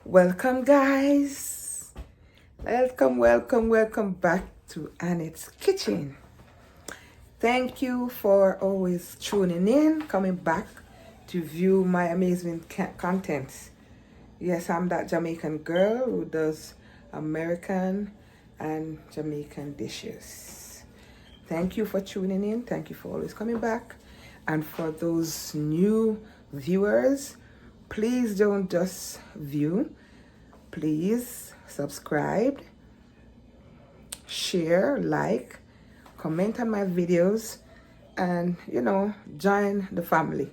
Welcome, guys. Welcome back to Annette's Kitchen. Thank you for always tuning in, coming back to view my amazing content. Yes, I'm that Jamaican girl who does American and Jamaican dishes. Thank you for tuning in. Thank you for always coming back. And for those new viewers, please don't just view. Please subscribe, share, like, comment on my videos, and join the family.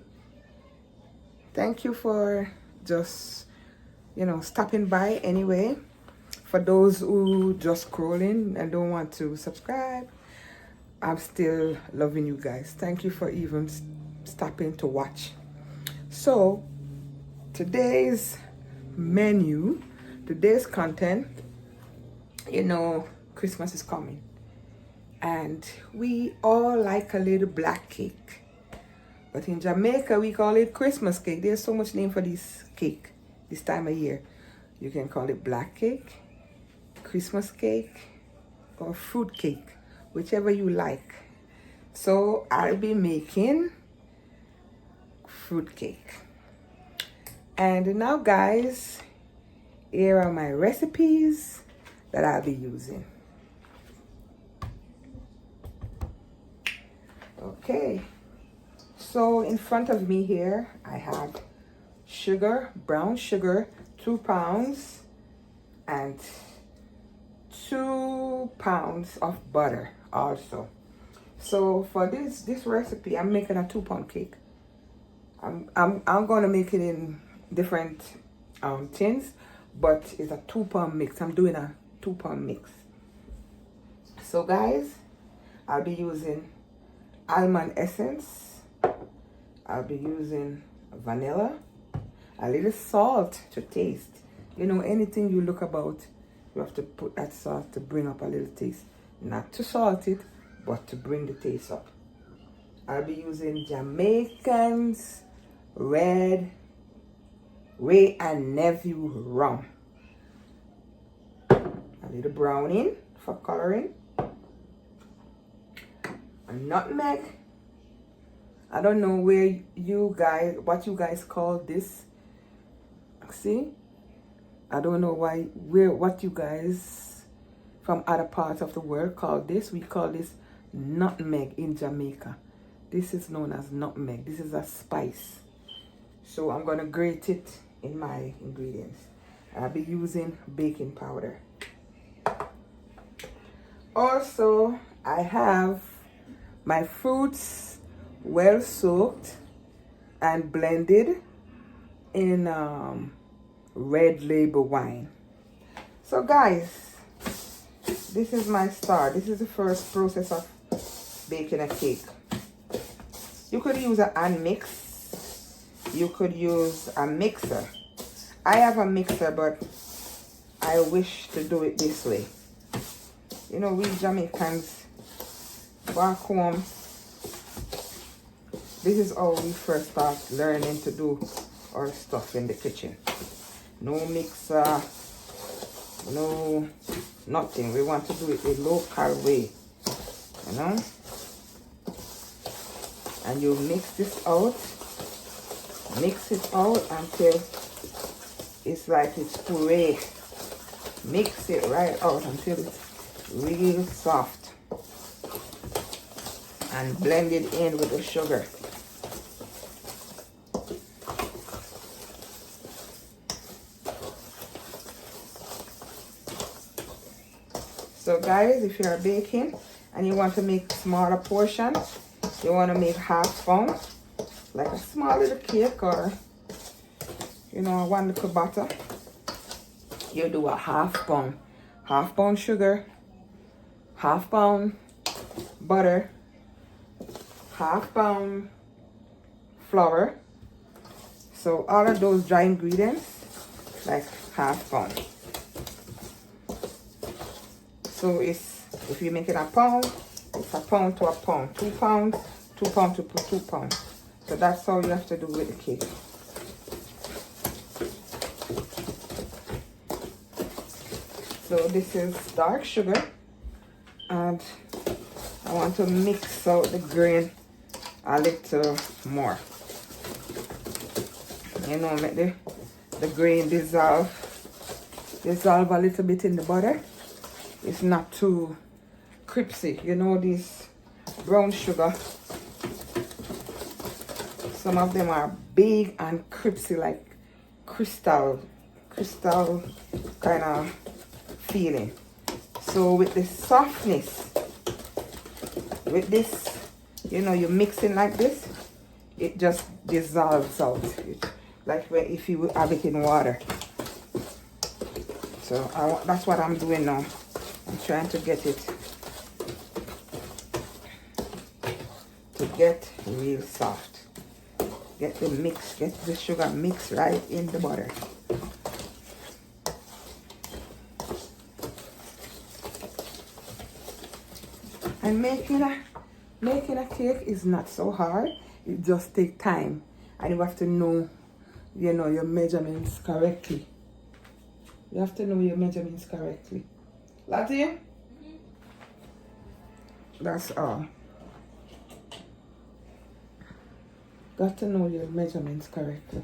Thank you for just stopping by anyway. For those who just scrolling and don't want to subscribe, I'm still loving you guys. Thank you for even stopping to watch. So today's menu, today's content, Christmas is coming and we all like a little black cake, but in Jamaica we call it Christmas cake. There's so much name for this cake this time of year. You can call it black cake, Christmas cake, or fruit cake, whichever you like. So I'll be making fruit cake. And now, guys, here are my recipes that I'll be using. Okay, so in front of me here, I have sugar, brown sugar, 2 pounds, and 2 pounds of butter also. So for this recipe, I'm making a 2-pound cake. I'm going to make it in different tins, but it's a 2-pound mix. I'm doing a 2-pound mix. So guys, I'll be using almond essence, I'll be using vanilla, a little salt to taste. Anything you look about, you have to put that salt to bring up a little taste. Not to salt it, but to bring the taste up. I'll be using Jamaican's red Ray and Nephew rum. A little browning for coloring. A nutmeg. I don't know what you guys call this. See? I don't know what you guys from other parts of the world call this. We call this nutmeg in Jamaica. This is known as nutmeg. This is a spice. So I'm going to grate it in my ingredients. I'll be using baking powder. Also, I have my fruits well soaked and blended in red label wine. So guys, this is my start. This is the first process of baking a cake. You could use a hand mix. You could use a mixer. I have a mixer, but I wish to do it this way. We Jamaicans back home, this is how we first start learning to do our stuff in the kitchen. No mixer, no nothing. We want to do it the local way, and you mix this out. Mix it out until it's like it's puree. Mix it right out until it's real soft. And blend it in with the sugar. So guys, if you are baking and you want to make smaller portions, you want to make half pound, like a small little cake, or 1 little butter, you do a half pound sugar, half pound butter, half pound flour. So all of those dry ingredients, like half pound. So if you make it a pound, it's a pound to a pound, 2 pounds, 2 pounds to 2 pounds. So that's how you have to do with the cake. So this is dark sugar, and I want to mix out the grain a little more. You know, make the grain dissolve a little bit in the butter. It's not too crispy. You know, this brown sugar, some of them are big and crispy, like crystal kind of feeling. So with the softness, with this, you know, you're mixing like this, it just dissolves out. Like if you have it in water. So that's what I'm doing now. I'm trying to get it to get real soft. Get the sugar mixed right in the butter. And making a cake is not so hard. It just takes time, and you have to know, you know, your measurements correctly. You have to know your measurements correctly. Latia? That's all. Got to know your measurements correctly.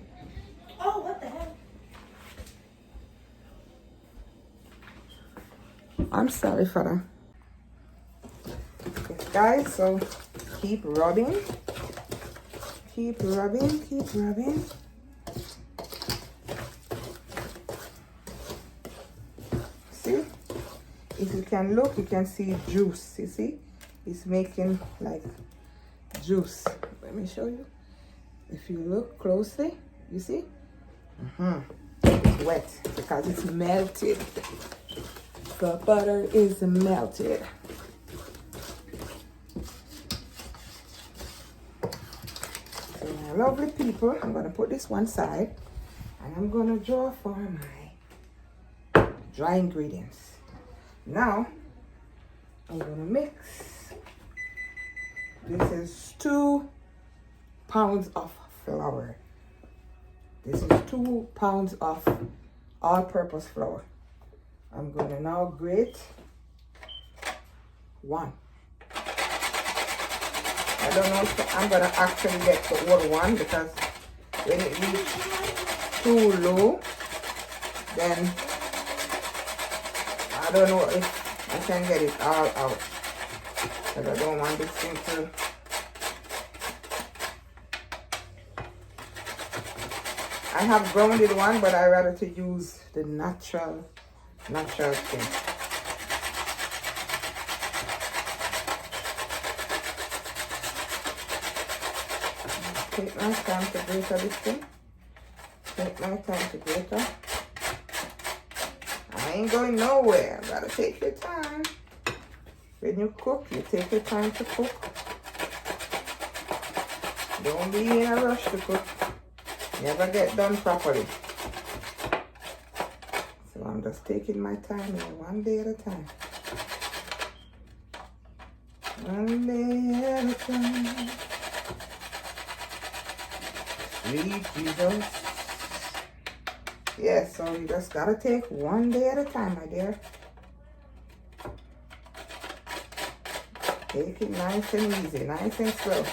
Oh, what the hell? I'm sorry for that. Okay, guys, so keep rubbing. Keep rubbing, keep rubbing. See? If you can look, you can see juice. You see? It's making like juice. Let me show you. If you look closely, you see? It's wet because it's melted. The butter is melted. So my lovely people, I'm gonna put this one side, and I'm gonna draw for my dry ingredients. Now, I'm gonna mix. This is 2 pounds of flour. This is 2 pounds of all-purpose flour. I'm gonna now grate 1. I don't know if I'm gonna actually get the whole one, because when it reaches too low, then I don't know if I can get it all out, because I don't want this thing to. I have grounded one, but I rather to use the natural thing. Take my time to grate this thing. Take my time to grate it. I ain't going nowhere. Gotta take your time. When you cook, you take your time to cook. Don't be in a rush to cook. Never get done properly. So I'm just taking my time here, one day at a time. One day at a time. Sweet Jesus. Yes, so you just gotta take one day at a time, my dear. Take it nice and easy, nice and slow.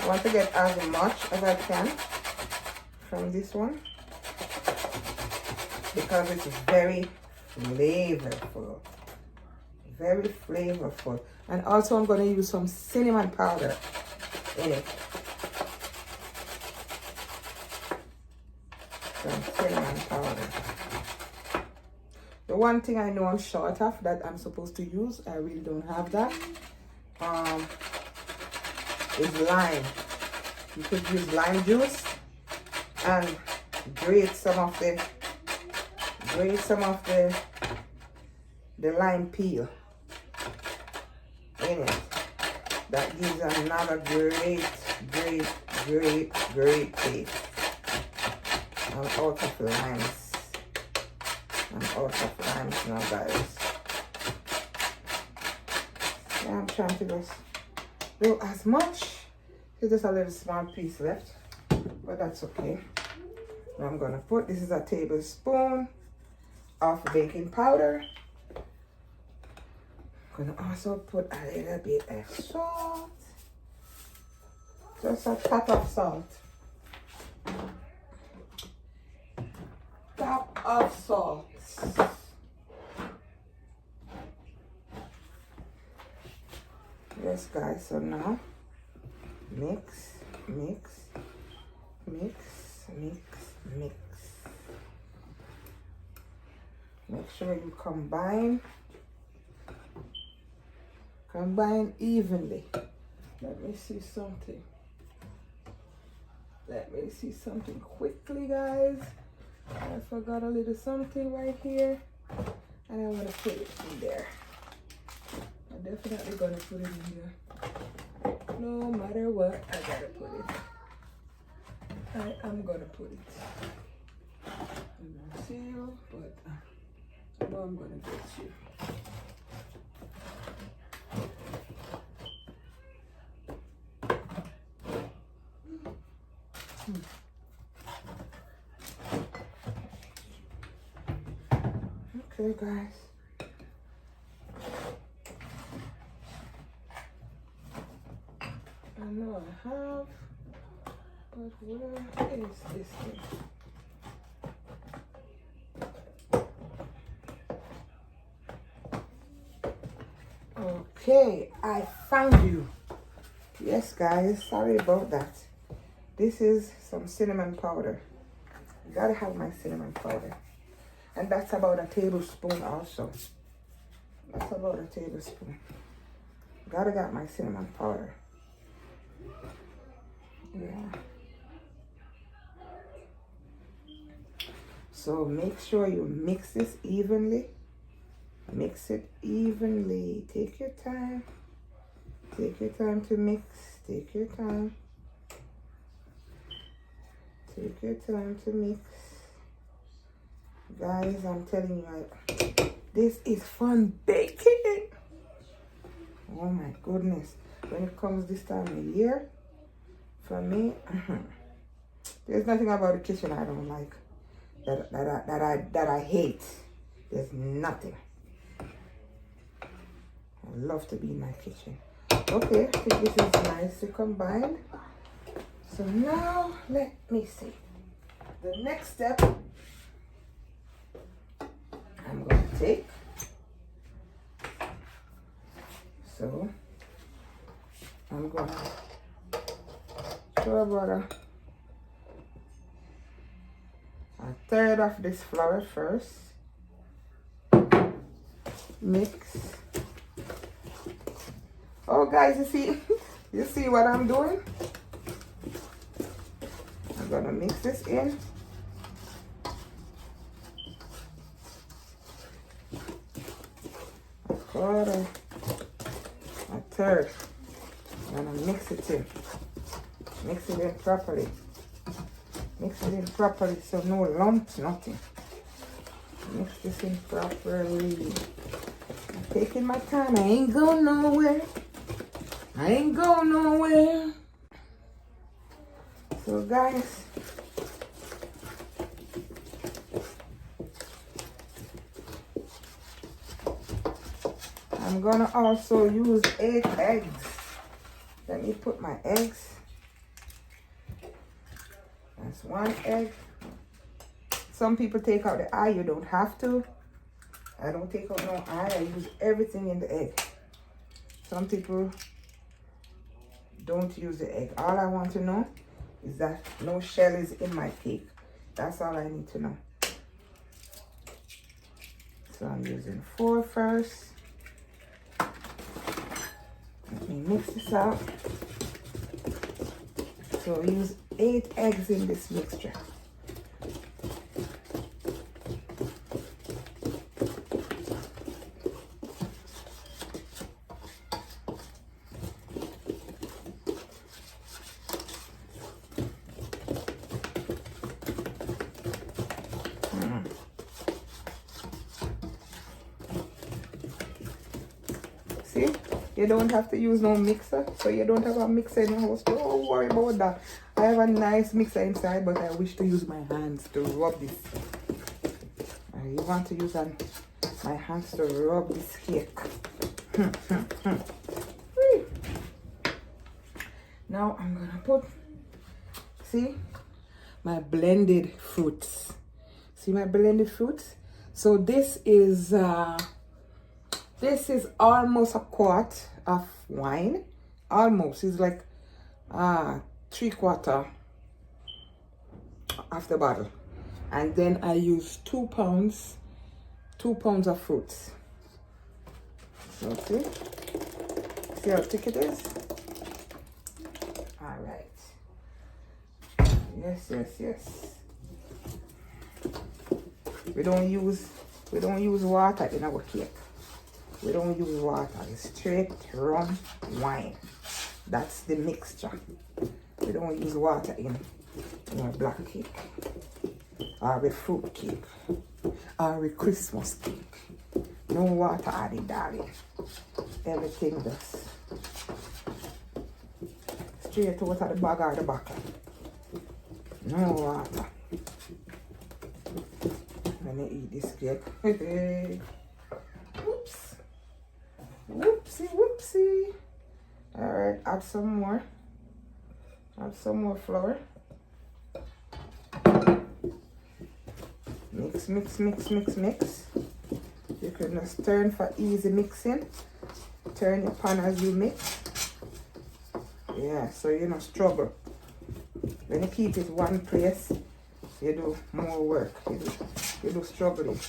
I want to get as much as I can from this one, because it's very flavorful. Very flavorful. And also I'm going to use some cinnamon powder in it. Some cinnamon powder. The one thing I know I'm short of that I'm supposed to use, I really don't have that, is lime. You could use lime juice and grate some of the lime peel in it. That gives another great taste. I'm out of limes. I'm out of limes now, guys. I'm trying to just do as much. There's just a little small piece left, but that's okay. Now I'm gonna put, this is a tablespoon of baking powder. I'm gonna also put a little bit of salt. Just a top of salt. Top of salt. Yes, guys, so now mix, mix, mix, mix, mix. Make sure you combine evenly. Let me see something. Let me see something quickly, guys. I forgot a little something right here, and I want to put it in there. I'm definitely gonna put it in here. No matter what, I gotta put it. I am gonna put it. I'm gonna see you, but I know I'm gonna get you. Okay, guys. I know I have, but where is this thing? Okay, I found you. Yes, guys, sorry about that. This is some cinnamon powder. You gotta have my cinnamon powder. And that's about a tablespoon also. That's about a tablespoon. Gotta got my cinnamon powder. Yeah. So make sure you mix this evenly. Mix it evenly. Take your time. Take your time to mix. Take your time. Take your time to mix. Guys, I'm telling you, this is fun baking. Oh my goodness. When it comes this time of year, for me, there's nothing about the kitchen I don't like. That I hate. There's nothing. I love to be in my kitchen. Okay, I think this is nice to combine. So now, let me see. The next step, I'm going to take. So, I'm going to throw about a third of this flour first. Mix. Oh, guys, you see what I'm doing? I'm gonna mix this in. A quarter, a third. I'm gonna mix it in. Mix it in properly. Mix it in properly so no lumps, nothing. Mix this in properly. I'm taking my time. I ain't going nowhere. I ain't going nowhere. So guys, I'm gonna also use 8 eggs. Let me put my eggs. That's 1 egg. Some people take out the eye. You don't have to. I don't take out no eye. I use everything in the egg. Some people don't use the egg. All I want to know is that no shell is in my cake. That's all I need to know. So I'm using 4 first. Let me mix this out. So use 8 eggs in this mixture. You don't have to use no mixer, so you don't have a mixer in your house. Don't worry about that. I have a nice mixer inside, but I wish to use my hands to rub this. You want to use my hands to rub this cake. Now I'm gonna put, see, my blended fruits. See my blended fruits? So this is almost a quart of wine. Almost. It's like 3/4 of the bottle. And then I use 2 pounds of fruits. So see how thick it is? All right. Yes. We don't use water in our cake. We don't use water. It's straight rum wine. That's the mixture. We don't use water in our black cake, or a fruit cake, or a Christmas cake. No water added, darling. Everything just straight out of the bag or the bottle. No water. Let me eat this cake. Whoops. Whoopsie. Alright, add some more. Add some more flour. Mix. You can just turn for easy mixing. Turn your pan as you mix. Yeah, so you don't struggle. When you keep it one place, you do more work. You do struggling.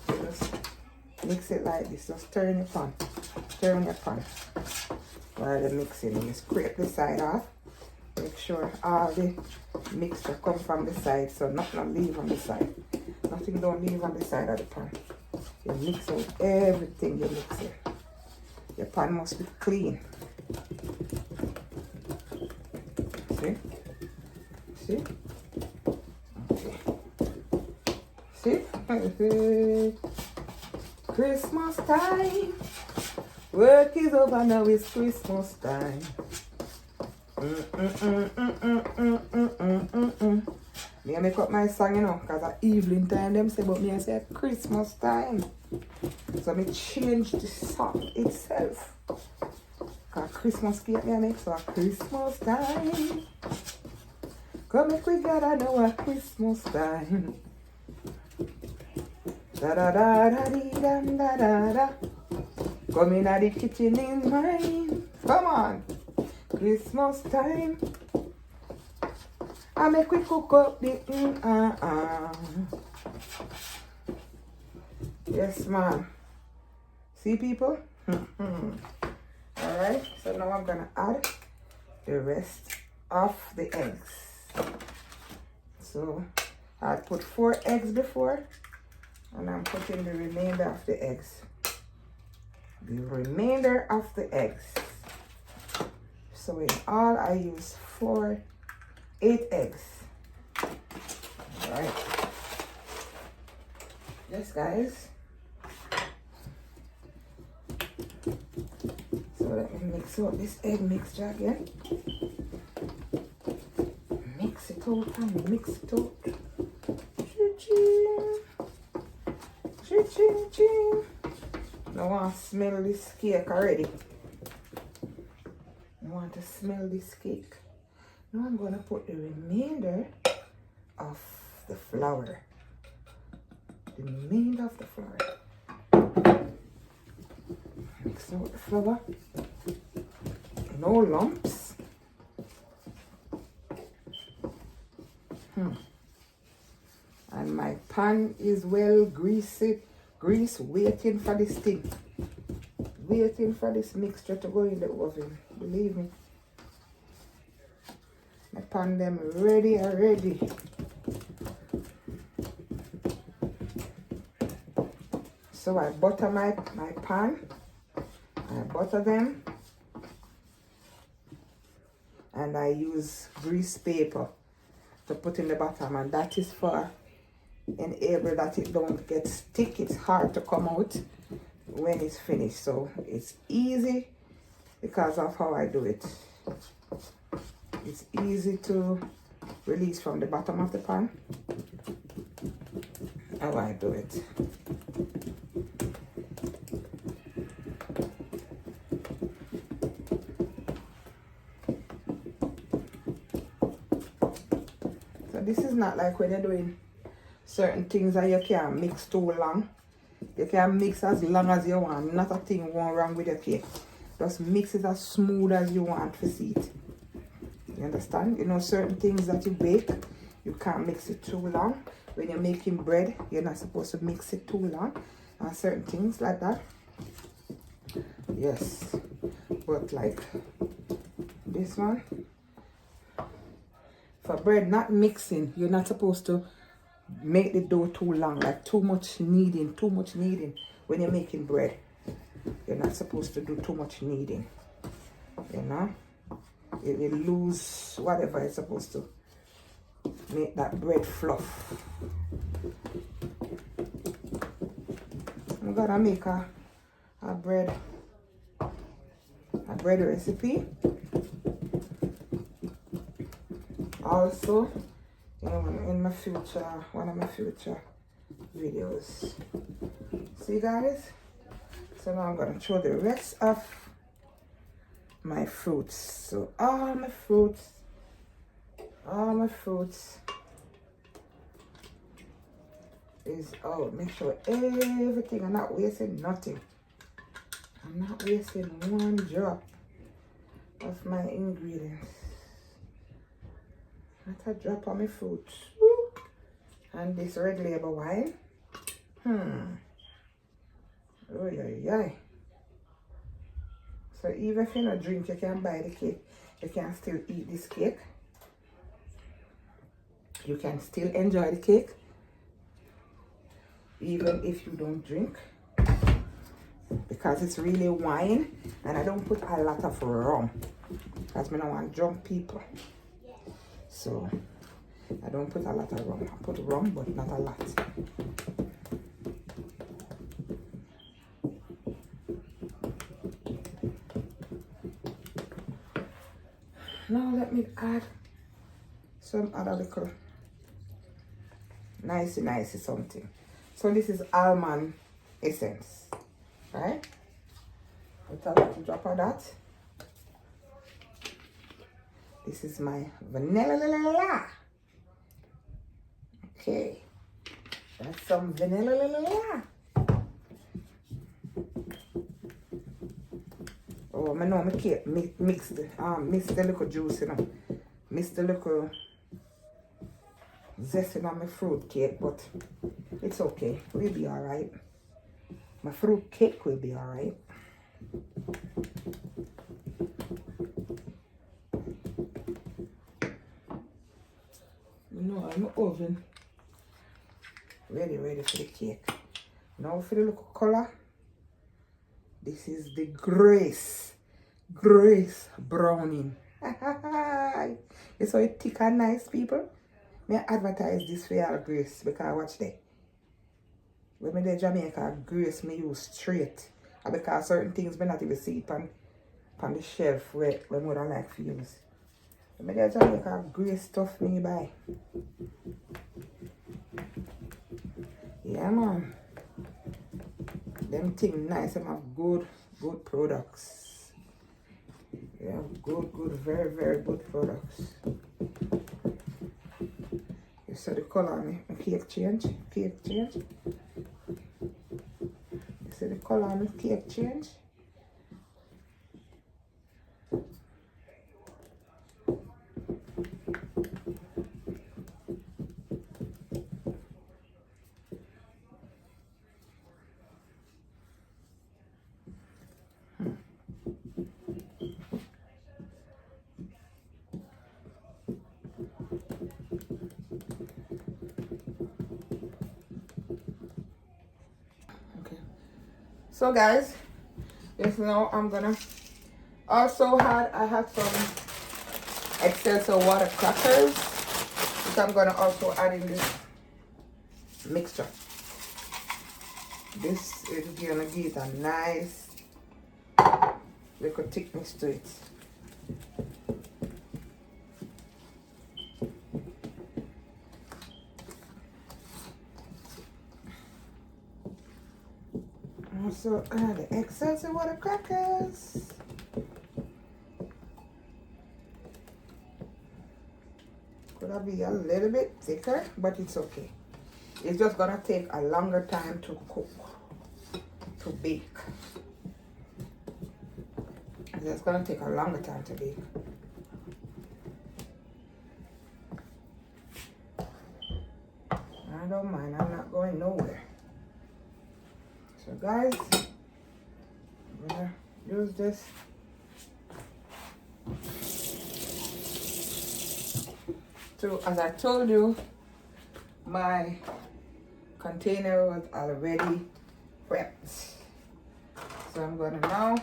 You just mix it like this. Just turn your pan. Turn your pan. While you're mixing, you scrape the side off. Make sure all the mixture come from the side, so nothing leave on the side. Nothing don't leave on the side of the pan. You mix out everything you mix in. Your pan must be clean. See? Okay. See? Christmas time. Work is over now, it's Christmas time. Me I make up my song, you know, because at evening time them say, but me I say Christmas time. So me change the song itself. Because Christmas cake me I make, so Christmas time. Come make we gotta know a Christmas time. Da da da da dee da da da da. Come in at the kitchen in mine. Come on. Christmas time. I make we cook up the Yes, ma'am. See, people? Alright, so now I'm gonna add the rest of the eggs. So I put 4 eggs before, and I'm putting the remainder of the eggs. The remainder of the eggs. So in all, I use 8 eggs. All right. Yes, guys. So let me mix up this egg mixture again. Mix it out and mix it out. Ching. I want to smell this cake already. I want to smell this cake. Now I'm going to put the remainder of the flour. The remainder of the flour. Mix out the flour. No lumps. And my pan is well greased, waiting for this thing. Waiting for this mixture to go in the oven. Believe me. My pan them ready already. So I butter my pan. I butter them. And I use grease paper to put in the bottom, and that is for enable that it don't get stick. It's hard to come out when it's finished. So it's easy because of how I do it. It's easy to release from the bottom of the pan. How I do it. So this is not like when you're doing certain things that you can't mix too long. You can mix as long as you want. Not a thing wrong with your cake. Just mix it as smooth as you want to see it. You understand? You know, certain things that you bake, you can't mix it too long. When you're making bread, you're not supposed to mix it too long. And certain things like that. Yes. But like this one. For bread, not mixing, you're not supposed to make the dough too long. Like too much kneading. When you're making bread. You're not supposed to do too much kneading. You know? It will lose whatever it's supposed to make that bread fluff. I'm gonna make a bread recipe. Also, you know, in my future, one of my future videos. See guys? So now I'm gonna throw the rest of my fruits. So all my fruits is out. Make sure everything, I'm not wasting nothing. I'm not wasting one drop of my ingredients. Not a drop of my fruits. And this red label wine. Oh yeah. So even if you don't drink, you can buy the cake. You can still eat this cake. You can still enjoy the cake. Even if you don't drink. Because it's really wine. And I don't put a lot of rum. Because I don't want drunk people. So I don't put a lot of rum. I put rum, but not a lot. Now let me add some other little nice something. So this is almond essence, right? Put a little drop of that. This is my vanilla. Okay, that's some vanilla. Oh, I know my cake mix the little juice, you know. Mix the little zest in my fruit cake, but it's okay. We'll be alright. My fruit cake will be alright. You know, I'm oven ready for the cake. Now for the little color. This is the Grace browning. You saw it thick and nice, people? May I advertise this for y'all, Grace, because watch that. When me in Jamaica, Grace me use straight. Because certain things me not even see it on the shelf where more than like to use. When in Jamaica, Grace stuff me buy. Yeah, man. Them things nice and have good products. Yeah, good, very, very good products. You see the color on my cake change? You see the color on the cake change? So guys, yes, now I'm gonna also I have some excess water crackers, which I'm gonna also add in this mixture. This is gonna give a nice little thickness to it. Also add the excess of water crackers. Could be a little bit thicker, but it's okay. It's just gonna take a longer time to cook, to bake. It's just gonna take a longer time to bake. I don't mind, I'm not going nowhere. So guys, I'm gonna use this. So as I told you, my container was already prepped. So I'm gonna now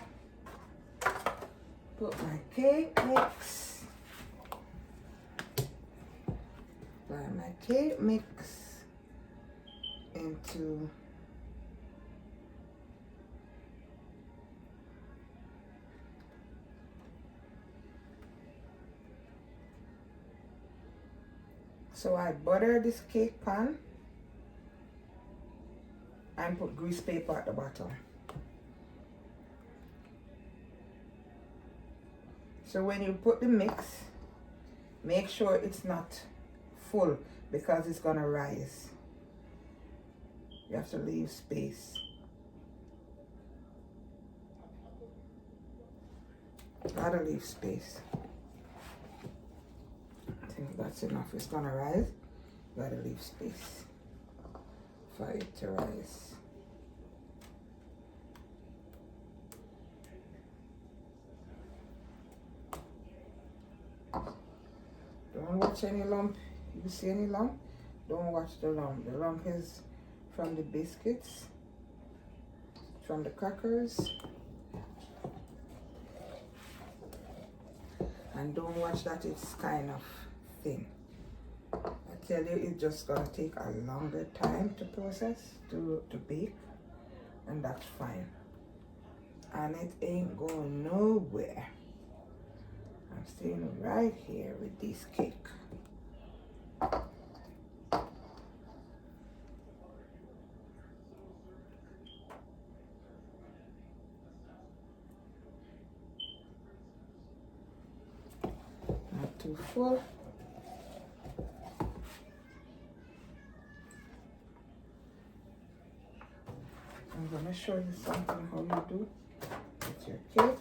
put my cake mix. Apply my cake mix into so I butter this cake pan and put grease paper at the bottom. So when you put the mix, make sure it's not full because it's gonna rise. You have to leave space. Gotta leave space. I think that's enough. It's gonna rise. Gotta leave space for it to rise. Don't watch any lump. You see any lump? Don't watch the lump. The lump is from the biscuits, from the crackers. And don't watch that it's kind of thin. I tell you, it's just gonna take a longer time to process, to bake, and that's fine. And it ain't going nowhere. I'm staying right here with this cake. Not too full. I'm gonna show you something how you do with your cake.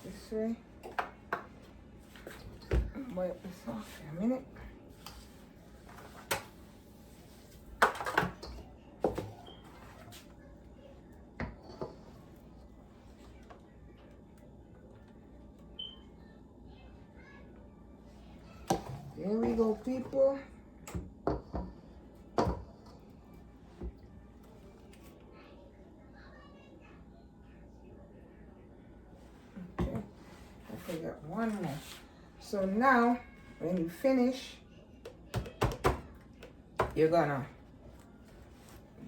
This way. Wipe this off for a minute. Here we go, people. Okay, I forgot one more. So now, when you finish, you're gonna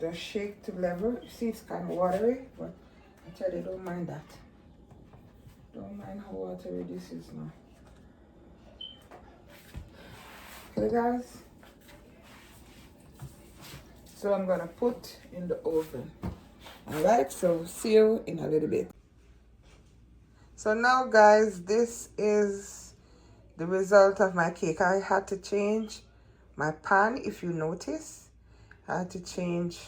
just shake to level. You see, it's kind of watery, but I tell you, don't mind that. Don't mind how watery this is now. Okay, guys. So I'm gonna put in the oven. All right, so see you in a little bit. So now, guys, this is the result of my cake. I had to change my pan, if you notice. I had to change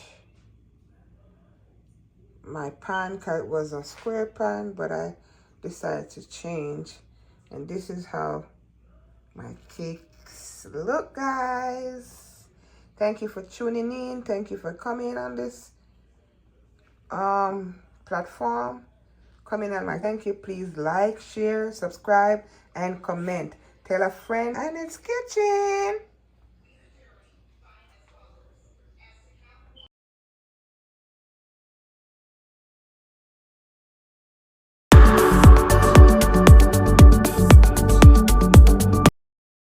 my pan because it was a square pan, but I decided to change. And this is how my cakes look, guys. Thank you for tuning in. Thank you for coming on this platform. Coming on my thank you. Please like, share, subscribe, and comment. Tell a friend, and it's kitchen.